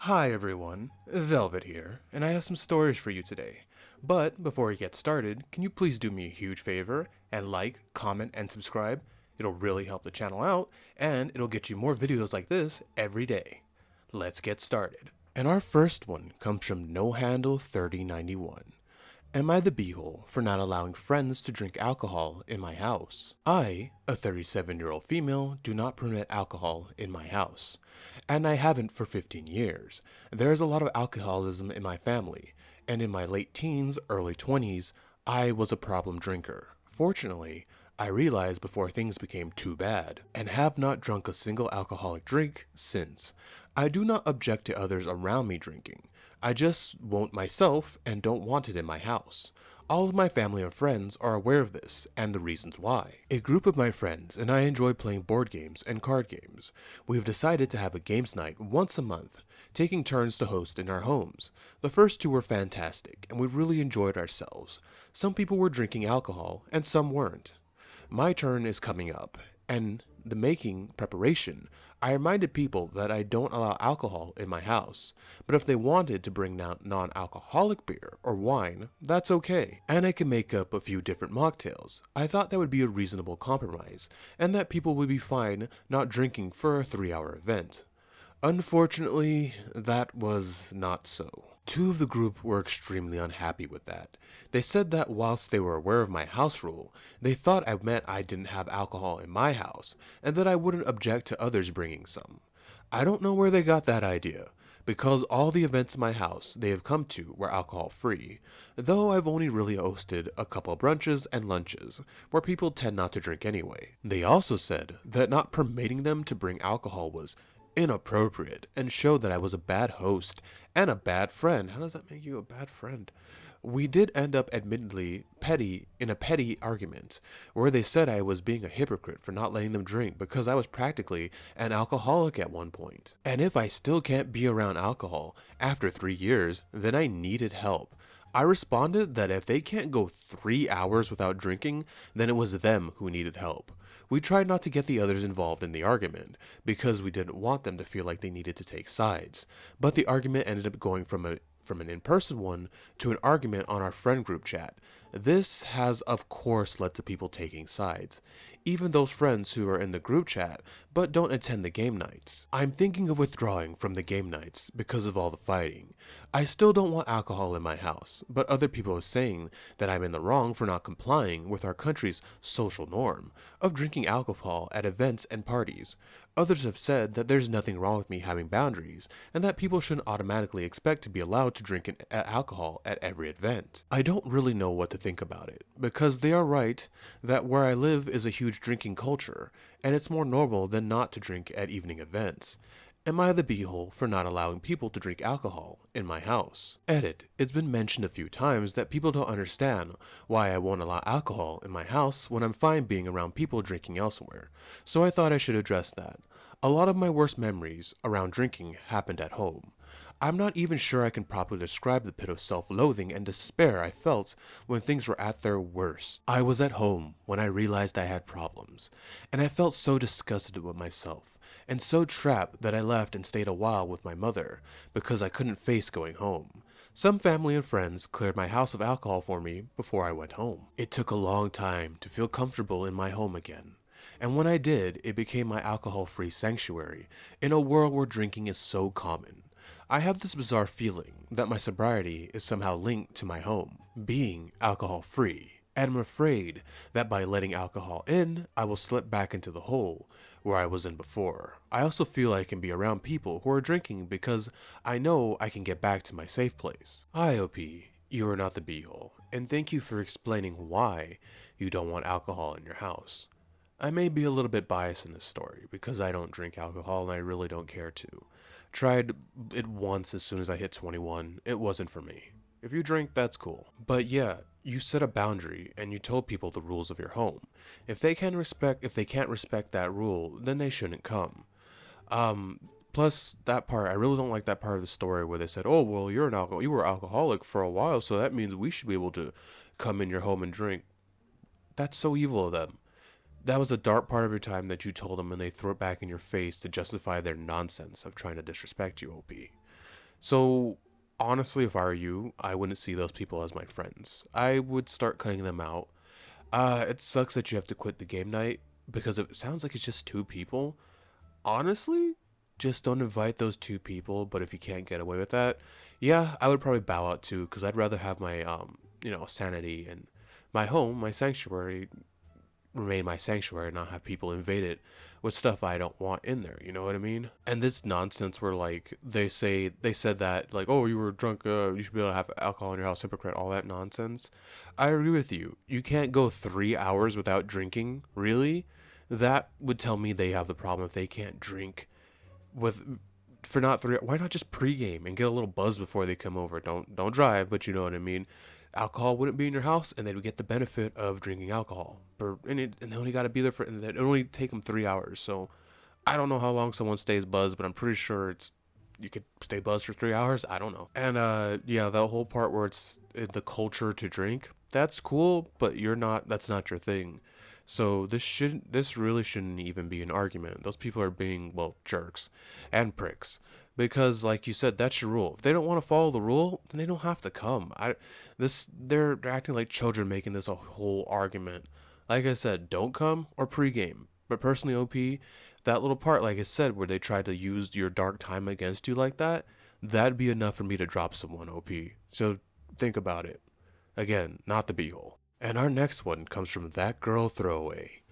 Hi everyone, Velvet here, and I have some stories for you today. But before we get started, can you please do me a huge favor and like, comment, and subscribe? It'll really help the channel out, and it'll get you more videos like this every day. Let's get started. And our first one comes from No Handle 3091. Am I the beehole for not allowing friends to drink alcohol in my house? I, a 37-year-old female, do not permit alcohol in my house, and I haven't for 15 years. There is a lot of alcoholism in my family, and in my late teens, early 20s, I was a problem drinker. Fortunately, I realized before things became too bad, and have not drunk a single alcoholic drink since. I do not object to others around me drinking. I just won't myself and don't want it in my house. All of my family and friends are aware of this and the reasons why. A group of my friends and I enjoy playing board games and card games. We have decided to have a games night once a month, taking turns to host in our homes. The first two were fantastic and we really enjoyed ourselves. Some people were drinking alcohol and some weren't. My turn is coming up, and the making preparation, I reminded people that I don't allow alcohol in my house, but if they wanted to bring non-alcoholic beer or wine, that's okay, and I can make up a few different mocktails. I thought that would be a reasonable compromise, and that people would be fine not drinking for a 3-hour event. Unfortunately, that was not so. Two of the group were extremely unhappy with that. They said that whilst they were aware of my house rule, they thought I meant I didn't have alcohol in my house, and that I wouldn't object to others bringing some. I don't know where they got that idea, because all the events in my house they have come to were alcohol free, though I've only really hosted a couple brunches and lunches, where people tend not to drink anyway. They also said that not permitting them to bring alcohol was inappropriate and showed that I was a bad host and a bad friend. How does that make you a bad friend? We did end up admittedly petty in a petty argument where they said I was being a hypocrite for not letting them drink because I was practically an alcoholic at one point. And if I still can't be around alcohol after 3 years, then I needed help. I responded that if they can't go 3 hours without drinking, then it was them who needed help. We tried not to get the others involved in the argument, because we didn't want them to feel like they needed to take sides, but the argument ended up going from an in-person one to an argument on our friend group chat. This has of course led to people taking sides, even those friends who are in the group chat but don't attend the game nights. I'm thinking of withdrawing from the game nights because of all the fighting. I still don't want alcohol in my house, but other people are saying that I'm in the wrong for not complying with our country's social norm of drinking alcohol at events and parties. Others have said that there's nothing wrong with me having boundaries, and that people shouldn't automatically expect to be allowed to drink alcohol at every event. I don't really know what to think about it, because they are right that where I live is a huge drinking culture, and it's more normal than not to drink at evening events. Am I the beehole for not allowing people to drink alcohol in my house? Edit. It's been mentioned a few times that people don't understand why I won't allow alcohol in my house when I'm fine being around people drinking elsewhere, so I thought I should address that. A lot of my worst memories around drinking happened at home. I'm not even sure I can properly describe the pit of self-loathing and despair I felt when things were at their worst. I was at home when I realized I had problems, and I felt so disgusted with myself, and so trapped that I left and stayed a while with my mother, because I couldn't face going home. Some family and friends cleared my house of alcohol for me before I went home. It took a long time to feel comfortable in my home again. And when I did, it became my alcohol-free sanctuary in a world where drinking is so common. I have this bizarre feeling that my sobriety is somehow linked to my home being alcohol-free, and I'm afraid that by letting alcohol in, I will slip back into the hole where I was in before. I also feel I can be around people who are drinking because I know I can get back to my safe place. IOP, you are not the be-all, and thank you for explaining why you don't want alcohol in your house. I may be a little bit biased in this story because I don't drink alcohol and I really don't care to. Tried it once as soon as I hit 21. It wasn't for me. If you drink, that's cool. But yeah, you set a boundary and you told people the rules of your home. If they can't respect that rule, then they shouldn't come. Plus that part, I really don't like that part of the story where they said, "Oh, well, you were alcoholic for a while, so that means we should be able to come in your home and drink." That's so evil of them. That was a dark part of your time that you told them and they threw it back in your face to justify their nonsense of trying to disrespect you, OP. So honestly, if I were you, I wouldn't see those people as my friends. I would start cutting them out. It sucks that you have to quit the game night because it sounds like it's just two people. Honestly, just don't invite those two people. But if you can't get away with that, yeah, I would probably bow out too because I'd rather have my sanity and my home, my sanctuary, remain my sanctuary and not have people invade it with stuff I don't want in there. You know what I mean? And this nonsense where like they said that like, oh, you were drunk, you should be able to have alcohol in your house, hypocrite, all that nonsense. I agree with you. You can't go 3 hours without drinking. Really? That would tell me they have the problem if they can't drink with for not three. Why not just pregame and get a little buzz before they come over? Don't drive, but you know what I mean. Alcohol wouldn't be in your house, and they would get the benefit of drinking alcohol. And they only got to be there for, and it only take them 3 hours. So I don't know how long someone stays buzzed, but I'm pretty sure it's you could stay buzzed for 3 hours. I don't know. And yeah, that whole part where it's the culture to drink, that's cool, but you're not. That's not your thing. So this really shouldn't even be an argument. Those people are being, well, jerks and pricks because like you said, that's your rule. If they don't want to follow the rule, then they don't have to come. They're acting like children making this a whole argument. Like I said, don't come or pregame. But personally, OP, that little part, like I said, where they tried to use your dark time against you like that, that'd be enough for me to drop someone, OP. So think about it. Again, not the beehole. And our next one comes from That Girl Throwaway.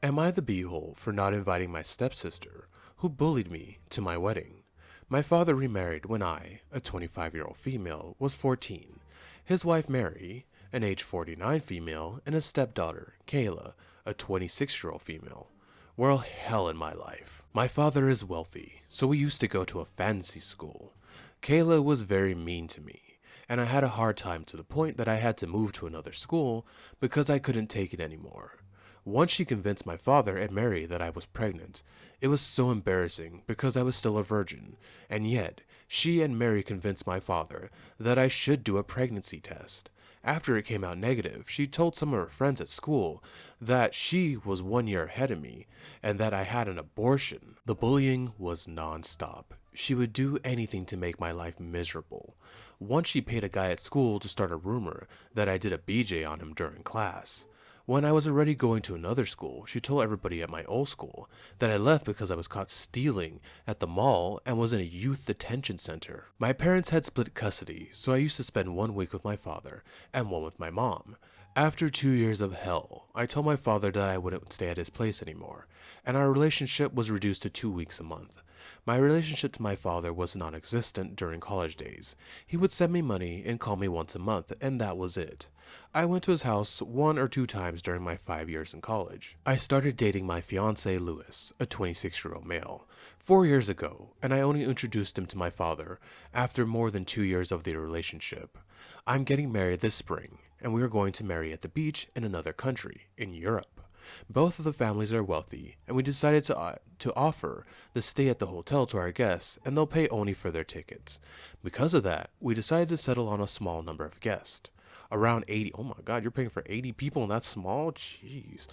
Am I the beehole for not inviting my stepsister, who bullied me, to my wedding? My father remarried when I, a 25-year-old female, was 14. His wife Mary, an age 49 female, and a stepdaughter, Kayla, a 26-year-old female. Were all hell in my life. My father is wealthy, so we used to go to a fancy school. Kayla was very mean to me, and I had a hard time to the point that I had to move to another school because I couldn't take it anymore. Once she convinced my father and Mary that I was pregnant, it was so embarrassing because I was still a virgin, and yet she and Mary convinced my father that I should do a pregnancy test. After it came out negative, she told some of her friends at school that she was 1 year ahead of me and that I had an abortion. The bullying was nonstop. She would do anything to make my life miserable. Once she paid a guy at school to start a rumor that I did a BJ on him during class. When I was already going to another school, she told everybody at my old school that I left because I was caught stealing at the mall and was in a youth detention center. My parents had split custody, so I used to spend 1 week with my father and one with my mom. After 2 years of hell, I told my father that I wouldn't stay at his place anymore, and our relationship was reduced to 2 weeks a month. My relationship to my father was non-existent during college days. He would send me money and call me once a month, and that was it. I went to his house 1 or 2 times during my 5 years in college. I started dating my fiance Lewis, a 26-year-old male, 4 years ago, and I only introduced him to my father after more than 2 years of the relationship. I'm getting married this spring, and we are going to marry at the beach in another country, in Europe. Both of the families are wealthy, and we decided to offer the stay at the hotel to our guests, and they'll pay only for their tickets. Because of that, we decided to settle on a small number of guests. Around 80. Oh my god, you're paying for 80 people and that's small? Jeez.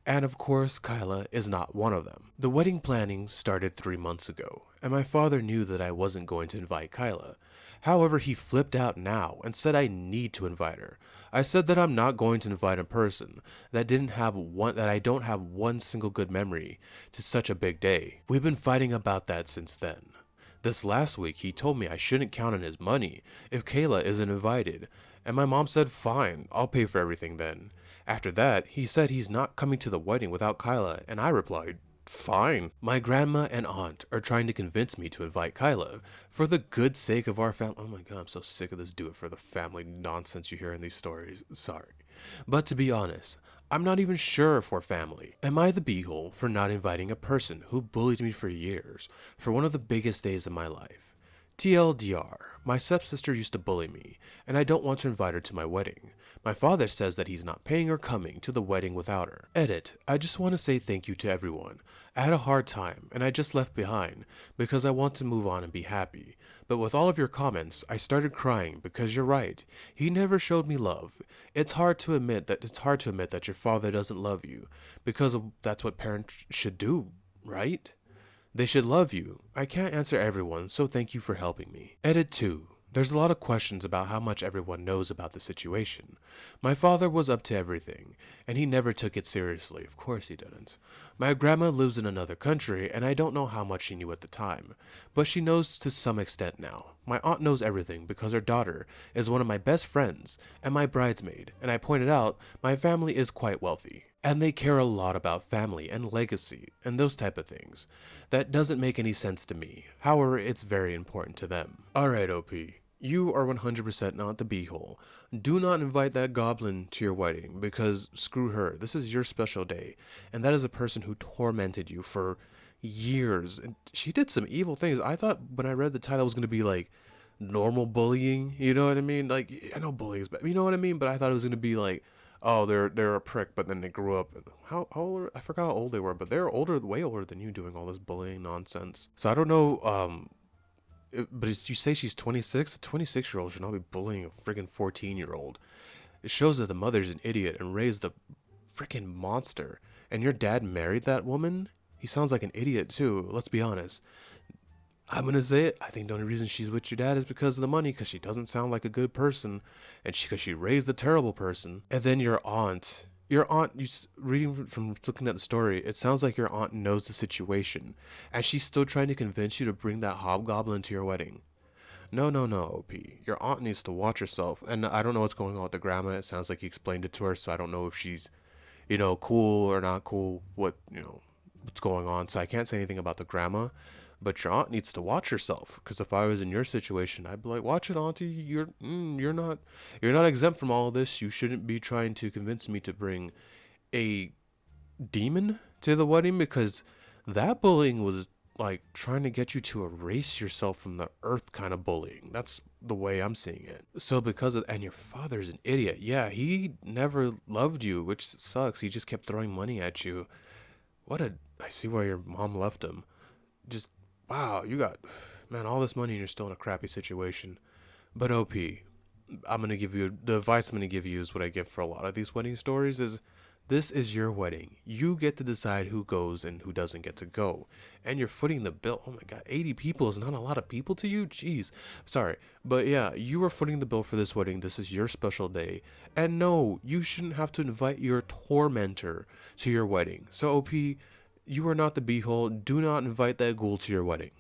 And of course, Kyla is not one of them. The wedding planning started 3 months ago, and my father knew that I wasn't going to invite Kyla. However, he flipped out now and said I need to invite her. I said that I'm not going to invite a person that I don't have one single good memory to such a big day. We've been fighting about that since then. This last week, he told me I shouldn't count on his money if Kayla isn't invited, and my mom said, fine, I'll pay for everything then. After that, he said he's not coming to the wedding without Kyla, and I replied, fine. My grandma and aunt are trying to convince me to invite Kyla for the good sake of our family. Oh my god, I'm so sick of this do it for the family nonsense you hear in these stories. Sorry. But to be honest, I'm not even sure if we're family. Am I the beehole for not inviting a person who bullied me for years for one of the biggest days of my life? TLDR, my stepsister used to bully me, and I don't want to invite her to my wedding. My father says that he's not paying or coming to the wedding without her. Edit, I just want to say thank you to everyone. I had a hard time, and I just left behind because I want to move on and be happy. But with all of your comments, I started crying because you're right. He never showed me love. It's hard to admit that your father doesn't love you because that's what parents should do, right? They should love you. I can't answer everyone, so thank you for helping me. Edit 2. There's a lot of questions about how much everyone knows about the situation. My father was up to everything, and he never took it seriously. Of course he didn't. My grandma lives in another country, and I don't know how much she knew at the time, but she knows to some extent now. My aunt knows everything because her daughter is one of my best friends and my bridesmaid, and I pointed out my family is quite wealthy. And they care a lot about family and legacy and those type of things. That doesn't make any sense to me. However, it's very important to them. Alright, OP. You are 100% not the beehole. Do not invite that goblin to your wedding because screw her. This is your special day. And that is a person who tormented you for years. And she did some evil things. I thought when I read the title it was going to be like normal bullying. You know what I mean? Like, I know bullying is bad. You know what I mean? But I thought it was going to be like, oh, they're a prick, but then they grew up. How old? I forgot how old they were, but they're older, way older than you, doing all this bullying nonsense. So I don't know. But you say she's 26. A 26-year-old should not be bullying a friggin' 14-year-old. It shows that the mother's an idiot and raised a freaking monster. And your dad married that woman? He sounds like an idiot too. Let's be honest. I'm gonna say it. I think the only reason she's with your dad is because of the money, because she doesn't sound like a good person, and because she raised a terrible person. And then your aunt, reading from looking at the story, it sounds like your aunt knows the situation, and she's still trying to convince you to bring that hobgoblin to your wedding. No, no, no, OP. Your aunt needs to watch herself. And I don't know what's going on with the grandma. It sounds like you explained it to her, so I don't know if she's, cool or not cool, what's going on. So I can't say anything about the grandma. But your aunt needs to watch herself, because if I was in your situation, I'd be like, "Watch it, auntie. You're not exempt from all of this. You shouldn't be trying to convince me to bring a demon to the wedding, because that bullying was like trying to get you to erase yourself from the earth kind of bullying. That's the way I'm seeing it. So and your father's an idiot. Yeah, he never loved you, which sucks. He just kept throwing money at you. I see why your mom left him. Just wow, you got, man, all this money and you're still in a crappy situation. But OP, the advice I'm gonna give you is what I give for a lot of these wedding stories is, this is your wedding. You get to decide who goes and who doesn't get to go. And you're footing the bill. Oh my God, 80 people is not a lot of people to you? Jeez. Sorry. But yeah, you are footing the bill for this wedding. This is your special day. And no, you shouldn't have to invite your tormentor to your wedding. So OP, you are not the beehole. Do not invite that ghoul to your wedding.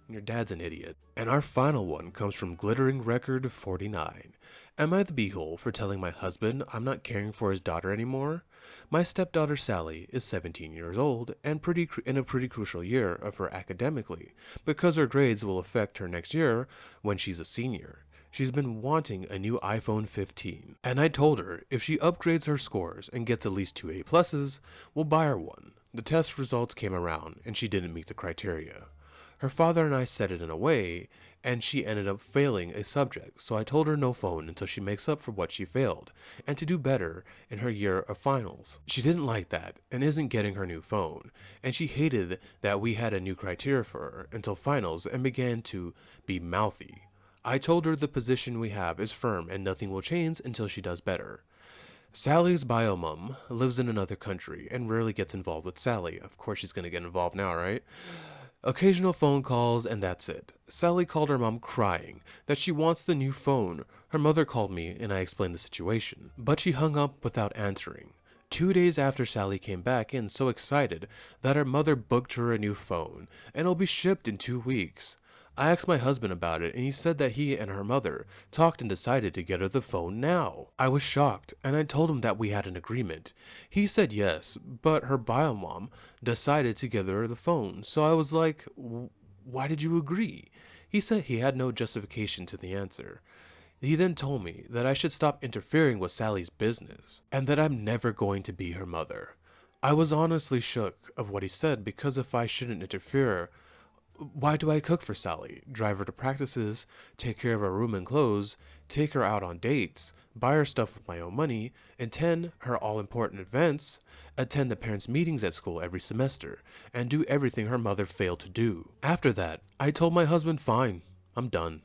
Your dad's an idiot. And our final one comes from Glittering Record 49. Am I the beehole for telling my husband I'm not caring for his daughter anymore? My stepdaughter Sally is 17 years old and in a pretty crucial year of her academically, because her grades will affect her next year when she's a senior. She's been wanting a new iPhone 15, and I told her if she upgrades her scores and gets at least 2 A+, we'll buy her one. The test results came around, and she didn't meet the criteria. Her father and I said it in a way, and she ended up failing a subject, so I told her no phone until she makes up for what she failed, and to do better in her year of finals. She didn't like that, and isn't getting her new phone, and she hated that we had a new criteria for her until finals and began to be mouthy. I told her the position we have is firm and nothing will change until she does better. Sally's biomum lives in another country and rarely gets involved with Sally. Of course she's gonna get involved now, right? Occasional phone calls and that's it. Sally called her mom crying that she wants the new phone. Her mother called me and I explained the situation, but she hung up without answering. 2 days after Sally came back in so excited that her mother booked her a new phone and it'll be shipped in 2 weeks. I asked my husband about it and he said that he and her mother talked and decided to get her the phone now. I was shocked and I told him that we had an agreement. He said yes, but her biomom decided to get her the phone. So I was like, why did you agree? He said he had no justification to the answer. He then told me that I should stop interfering with Sally's business and that I'm never going to be her mother. I was honestly shook of what he said because if I shouldn't interfere, why do I cook for Sally, drive her to practices, take care of her room and clothes, take her out on dates, buy her stuff with my own money, attend her all-important events, attend the parents' meetings at school every semester, and do everything her mother failed to do? After that, I told my husband, fine, I'm done.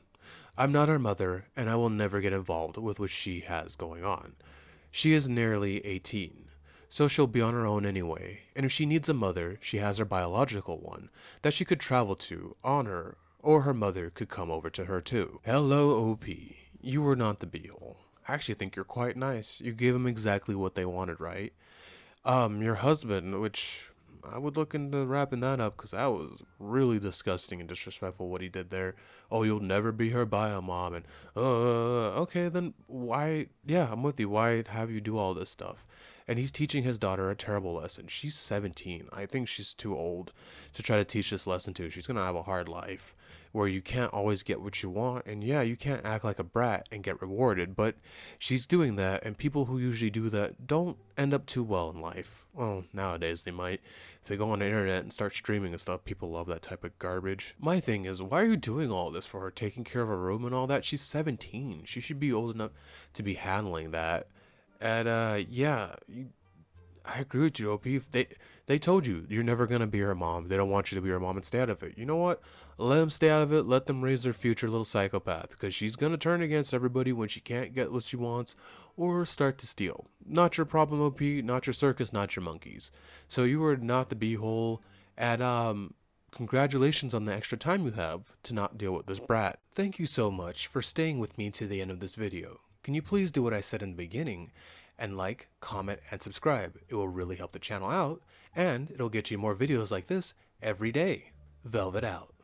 I'm not her mother, and I will never get involved with what she has going on. She is nearly 18. so she'll be on her own anyway. And if she needs a mother, she has her biological one that she could travel to on her, or her mother could come over to her too. Hello, OP. You were not the be-all. I actually think you're quite nice. You gave them exactly what they wanted, right? Your husband, which I would look into wrapping that up because that was really disgusting and disrespectful what he did there. Oh, you'll never be her bio mom, and okay, then why? Yeah, I'm with you. Why have you do all this stuff? And he's teaching his daughter a terrible lesson. She's 17. I think she's too old to try to teach this lesson to. She's gonna have a hard life where you can't always get what you want, and yeah, you can't act like a brat and get rewarded, but she's doing that, and people who usually do that don't end up too well in life. Well, nowadays they might. If they go on the internet and start streaming and stuff, people love that type of garbage. My thing is, why are you doing all this for her, taking care of her room and all that? She's 17. She should be old enough to be handling that. And yeah, I agree with you, OP. If they told you you're never gonna be her mom. They don't want you to be her mom and stay out of it. You know what? Let them stay out of it. Let them raise their future little psychopath, because she's gonna turn against everybody when she can't get what she wants, or start to steal. Not your problem, OP. Not your circus. Not your monkeys. So you are not the beehole. And congratulations on the extra time you have to not deal with this brat. Thank you so much for staying with me to the end of this video. Can you please do what I said in the beginning and like, comment, and subscribe? It will really help the channel out, and it'll get you more videos like this every day. Velvet out.